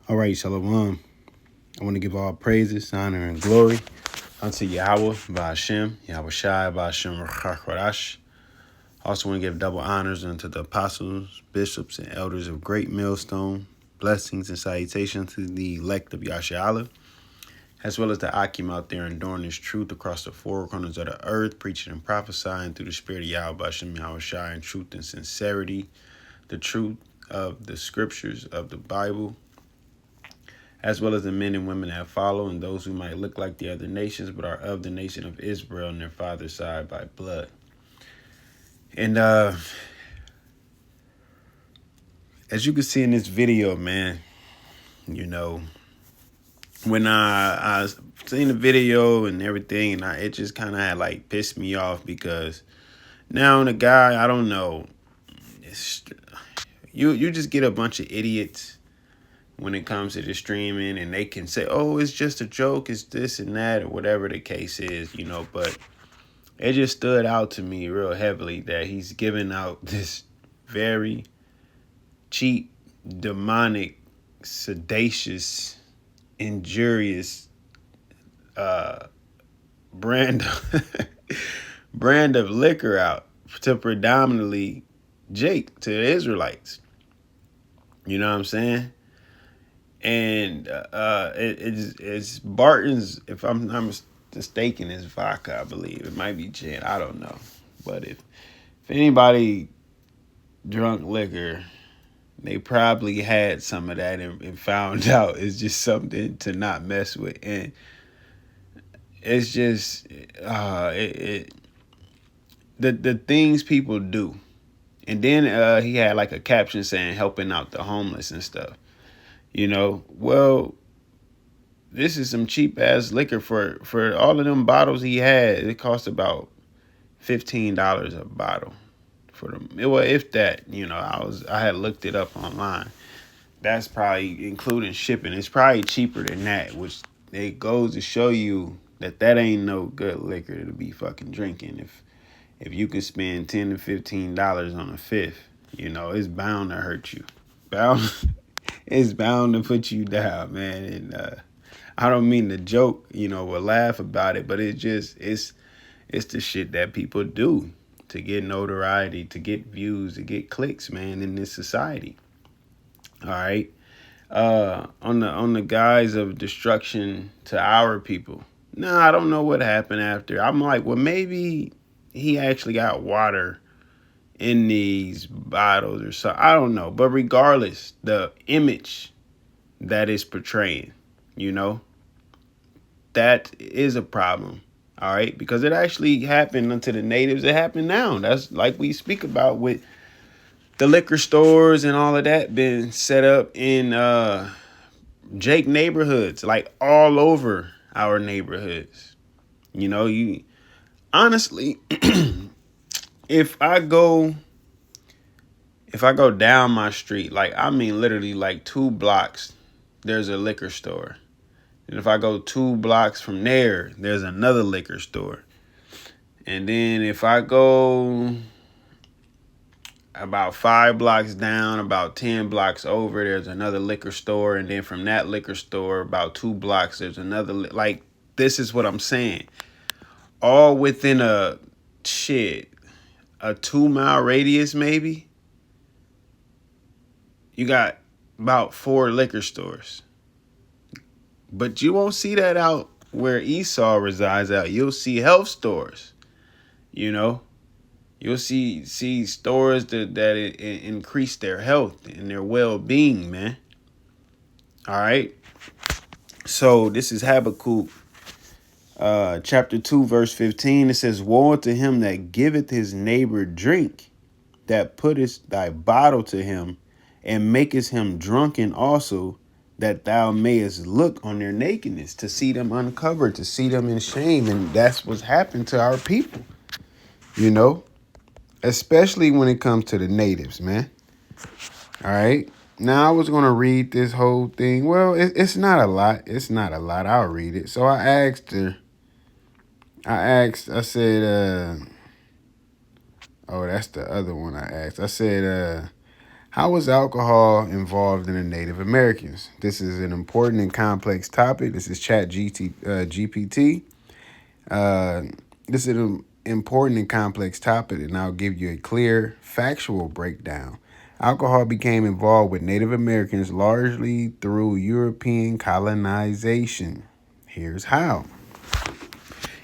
All right, Shalom. I want to give all praises, honor, and glory unto YAHAWAH, BAHASHAM, YAHAWASHI, BAHASHAM, QADASH. Also want to give double honors unto the apostles, bishops, and elders of Great Millstone. Blessings and salutations to the elect of Yasharala, as well as the Akim out there enduring this truth across the four corners of the earth, preaching and prophesying through the spirit of Yahweh, BAHASHAM, YAHAWASHI, in truth and sincerity, the truth of the scriptures of the Bible, as well as the men and women that follow, and those who might look like the other nations but are of the nation of Israel on their father's side by blood. And as you can see in this video, man, you know, when I seen the video and everything, and it just kind of had like pissed me off, because now the guy, I don't know, you just get a bunch of idiots when it comes to the streaming, and they can say, oh, it's just a joke, it's this and that, or whatever the case is, you know. But it just stood out to me real heavily that he's giving out this very cheap, demonic, sedacious, injurious brand brand of liquor out to predominantly Jake, to the Israelites. You know what I'm saying? And it's Barton's, if I'm not mistaken, is vodka, I believe. It might be gin, I don't know. But if anybody drunk liquor, they probably had some of that and found out it's just something to not mess with. And it's just the things people do. And then he had like a caption saying helping out the homeless and stuff. You know, well, this is some cheap ass liquor for all of them bottles he had. It cost about $15 a bottle for them. Well, if that, you know, I had looked it up online. That's probably including shipping. It's probably cheaper than that, which it goes to show you that ain't no good liquor to be fucking drinking. If you can spend $10 to $15 on a fifth, you know, it's bound to hurt you. It's bound to put you down, man. And I don't mean to joke, you know, or laugh about it, but it's the shit that people do to get notoriety, to get views, to get clicks, man, in this society. All right. On the guise of destruction to our people. Nah, I don't know what happened after. I'm like, well, maybe he actually got water in these bottles or so. I don't know. But regardless, the image that is portraying, you know, that is a problem. All right. Because it actually happened unto the natives. It happened now. That's like we speak about with the liquor stores and all of that being set up in Jake neighborhoods, like all over our neighborhoods. You know, you honestly, if I go down my street, like I mean literally like 2 blocks, there's a liquor store. And if I go 2 blocks from there, there's another liquor store. And then if I go about 5 blocks down, about 10 blocks over, there's another liquor store. And then from that liquor store, about 2 blocks, there's another. Like, this is what I'm saying. All within a 2-mile radius, maybe. You got about 4 liquor stores. But you won't see that out where Esau resides out. You'll see health stores, you know. You'll see stores that increase their health and their well-being, man. All right. So this is Habakkuk chapter 2, verse 15. It says, woe unto him that giveth his neighbor drink, that puttest thy bottle to him, and makest him drunken also, that thou mayest look on their nakedness, to see them uncovered, to see them in shame. And that's what's happened to our people, you know, especially when it comes to the natives, man. All right. Now I was going to read this whole thing. Well, it's not a lot. It's not a lot. I'll read it. So I asked her. I said, oh, that's the other one I asked. I said, How was alcohol involved in the Native Americans? This is an important and complex topic. This is GPT. Uh, this is an important and complex topic, and I'll give you a clear, factual breakdown. Alcohol became involved with Native Americans largely through European colonization. Here's how.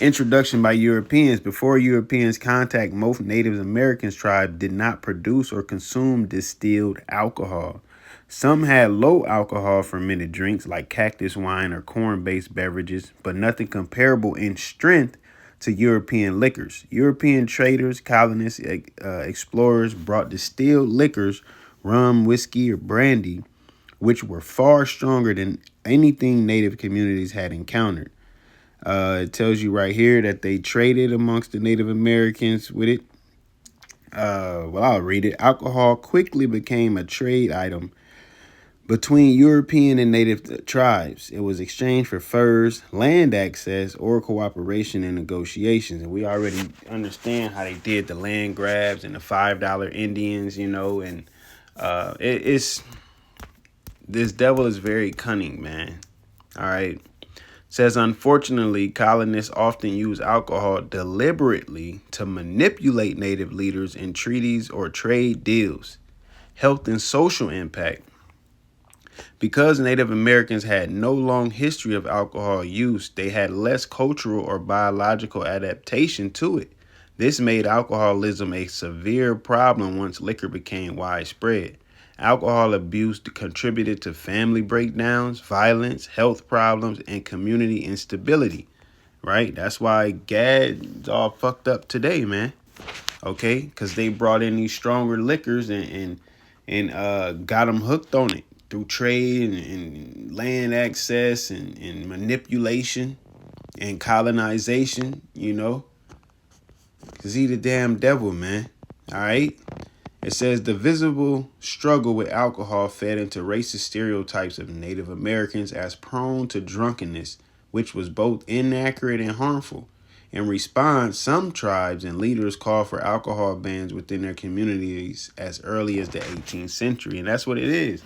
Introduction by Europeans. Before Europeans' contact, most Native Americans tribes did not produce or consume distilled alcohol. Some had low alcohol fermented drinks like cactus wine or corn-based beverages, but nothing comparable in strength to European liquors. European traders, colonists, explorers brought distilled liquors, rum, whiskey, or brandy, which were far stronger than anything Native communities had encountered. It tells you right here that they traded amongst the Native Americans with it. I'll read it. Alcohol quickly became a trade item between European and Native tribes. It was exchanged for furs, land access, or cooperation in negotiations. And we already understand how they did the land grabs and the $5 Indians, and it's this devil is very cunning, man. All right. Says, unfortunately, colonists often use alcohol deliberately to manipulate Native leaders in treaties or trade deals. Health and social impact. Because Native Americans had no long history of alcohol use, they had less cultural or biological adaptation to it. This made alcoholism a severe problem once liquor became widespread. Alcohol abuse contributed to family breakdowns, violence, health problems, and community instability, right? That's why Gad's all fucked up today, man. Okay? Because they brought in these stronger liquors and got them hooked on it through trade and land access and manipulation and colonization, Because he the damn devil, man. All right? It says the visible struggle with alcohol fed into racist stereotypes of Native Americans as prone to drunkenness, which was both inaccurate and harmful. In response, some tribes and leaders called for alcohol bans within their communities as early as the 18th century. And that's what it is.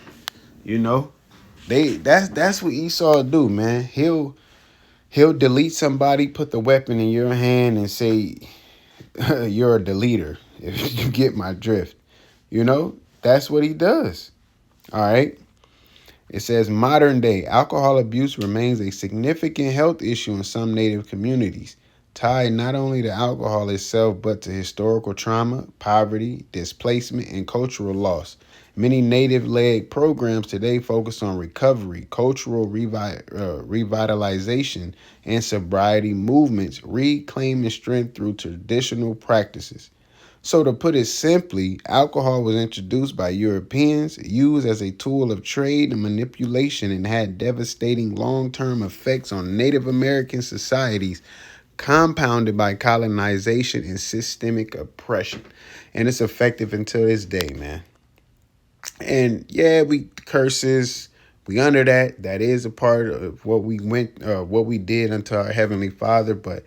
That's what Esau do, man. He'll delete somebody, put the weapon in your hand and say, you're a deleter, if you get my drift. That's what he does. All right. It says modern day alcohol abuse remains a significant health issue in some Native communities, tied not only to alcohol itself, but to historical trauma, poverty, displacement, and cultural loss. Many Native-led programs today focus on recovery, cultural revitalization, and sobriety movements, reclaiming strength through traditional practices. So to put it simply, alcohol was introduced by Europeans, used as a tool of trade and manipulation, and had devastating long-term effects on Native American societies, compounded by colonization and systemic oppression. And it's effective until this day, man. And yeah, we curses, we under that. That is a part of what we did unto our Heavenly Father. But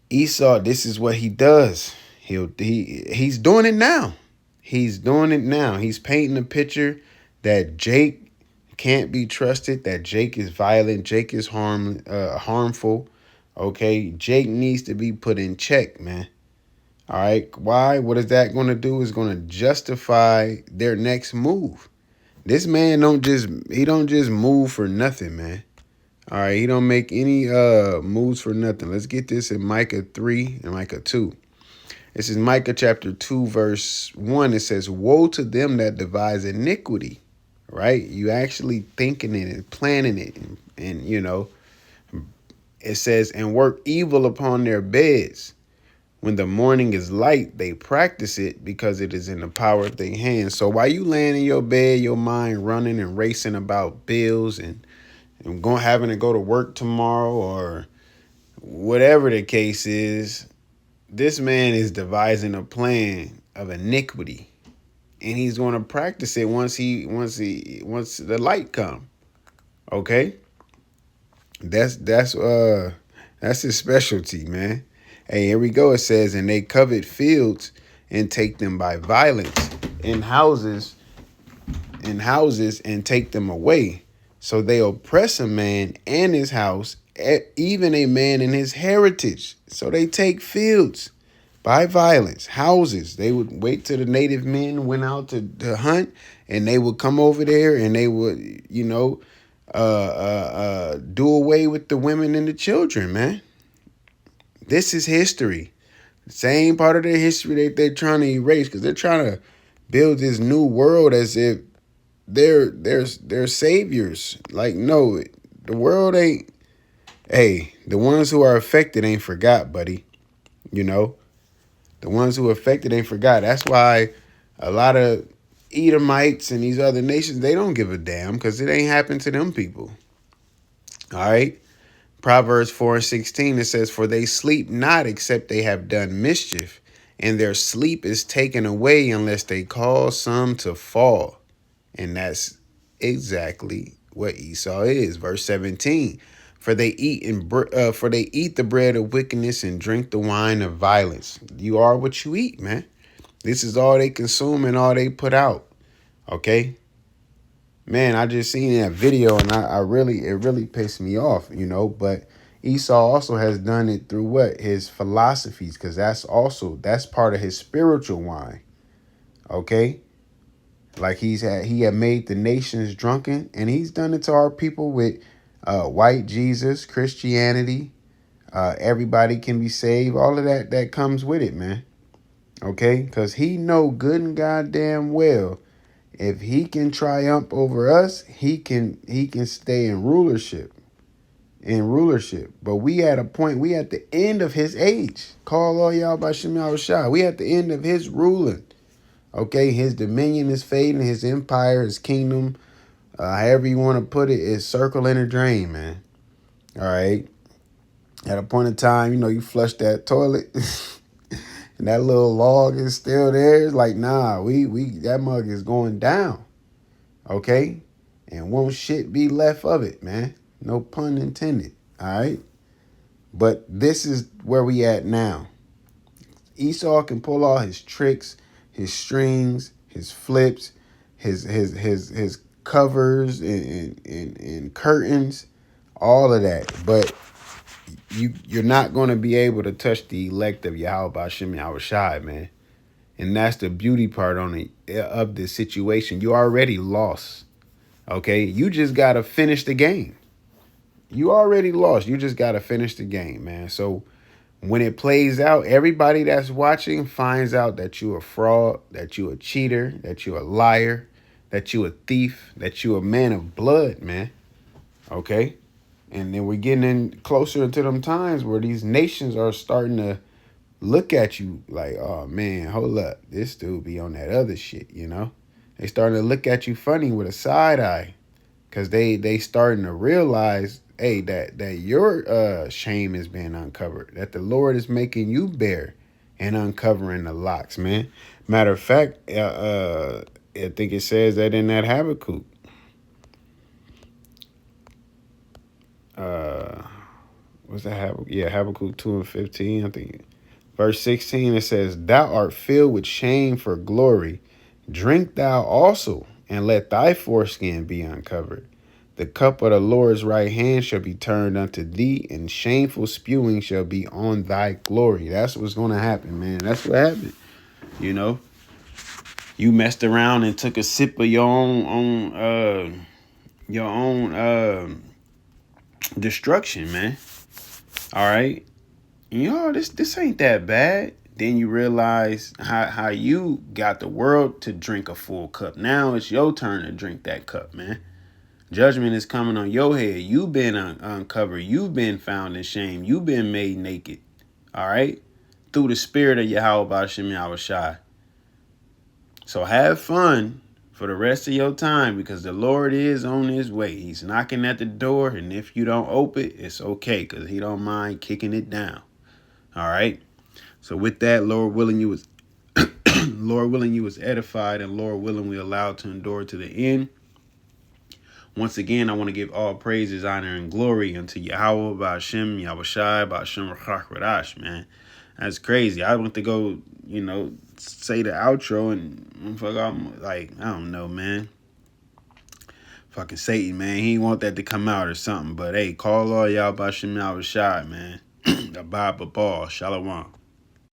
Esau, this is what he does. He's doing it now. He's doing it now. He's painting a picture that Jake can't be trusted, that Jake is violent, Jake is harmful. Okay, Jake needs to be put in check, man. All right, why? What is that going to do? Is going to justify their next move. This man don't just move for nothing, man. All right, he don't make any moves for nothing. Let's get this in Micah 3 and Micah 2. This is Micah chapter 2, verse 1. It says, woe to them that devise iniquity, right? You actually thinking it and planning it. And it says, and work evil upon their beds. When the morning is light, they practice it because it is in the power of their hands. So while you laying in your bed, your mind running and racing about bills and having to go to work tomorrow or whatever the case is, this man is devising a plan of iniquity, and he's going to practice it once the light come. Okay, that's his specialty, man. Hey, here we go. It says, and they covet fields and take them by violence. in houses and take them away. So they oppress a man and his house, even a man and his heritage. So they take fields by violence, houses. They would wait till the native men went out to hunt, and they would come over there and they would, do away with the women and the children, man. This is history. The same part of their history that they're trying to erase, because they're trying to build this new world as if they're saviors. Like, no, the world ain't. Hey, the ones who are affected ain't forgot, buddy. The ones who are affected ain't forgot. That's why a lot of Edomites and these other nations, they don't give a damn, because it ain't happened to them people. All right. Proverbs 4:16, it says, "For they sleep not except they have done mischief, and their sleep is taken away unless they cause some to fall." And that's exactly what Esau is. Verse 17, for they eat the bread of wickedness and drink the wine of violence. You are what you eat, man. This is all they consume and all they put out. Okay? Man, I just seen that video, and it really pissed me off, but Esau also has done it through what? His philosophies, because that's part of his spiritual wine. Okay? Like he had made the nations drunken, and he's done it to our people with white Jesus, Christianity, everybody can be saved, all of that comes with it, man. Okay? Because he know good and goddamn well, if he can triumph over us, he can stay in rulership. But we at the end of his age. Call all y'all by YAHAWASHI. We at the end of his ruling. Okay, his dominion is fading, his empire, his kingdom, however you want to put it, is circling a drain, man. All right. At a point in time, you flush that toilet and that little log is still there. It's like, nah, that mug is going down. Okay? And won't shit be left of it, man. No pun intended. All right? But this is where we at now. Esau can pull all his tricks, his strings, his flips, his covers and curtains, all of that. But you're not going to be able to touch the elect of YAHAWASHI, man. And that's the beauty part of this situation. You already lost. Okay? You just got to finish the game. You already lost. You just got to finish the game, man. So when it plays out, everybody that's watching finds out that you a fraud, that you a cheater, that you a liar, that you a thief, that you a man of blood, man. Okay? And then we're getting in closer to them times where these nations are starting to look at you like, oh, man, hold up. This dude be on that other shit, They starting to look at you funny with a side eye, because they starting to realize, hey, that your shame is being uncovered, that the Lord is making you bare and uncovering the locks, man. Matter of fact, I think it says that in that Habakkuk. What's that Habakkuk? Yeah, Habakkuk 2:15, I think. Verse 16, it says, "Thou art filled with shame for glory. Drink thou also, and let thy foreskin be uncovered. The cup of the Lord's right hand shall be turned unto thee, and shameful spewing shall be on thy glory." That's what's going to happen, man. That's what happened. You messed around and took a sip of your own destruction, man. All right. This ain't that bad. Then you realize how you got the world to drink a full cup. Now it's your turn to drink that cup, man. Judgment is coming on your head. You've been uncovered. You've been found in shame. You've been made naked. All right? Through the spirit of YAHAWASHI. So have fun for the rest of your time, because the Lord is on his way. He's knocking at the door, and if you don't open it, it's okay, because he don't mind kicking it down. All right? So with that, Lord willing, you was edified, and Lord willing, we allowed to endure to the end. Once again, I want to give all praises, honor, and glory unto Yahawah, BAHASHAM, YAHAWASHI, BAHASHAM, QADASH, man. That's crazy. I went to go, say the outro and I'm like, I don't know, man. Fucking Satan, man. He want that to come out or something. But hey, call all y'all BAHASHAM, man. The BABA ball. Shalom.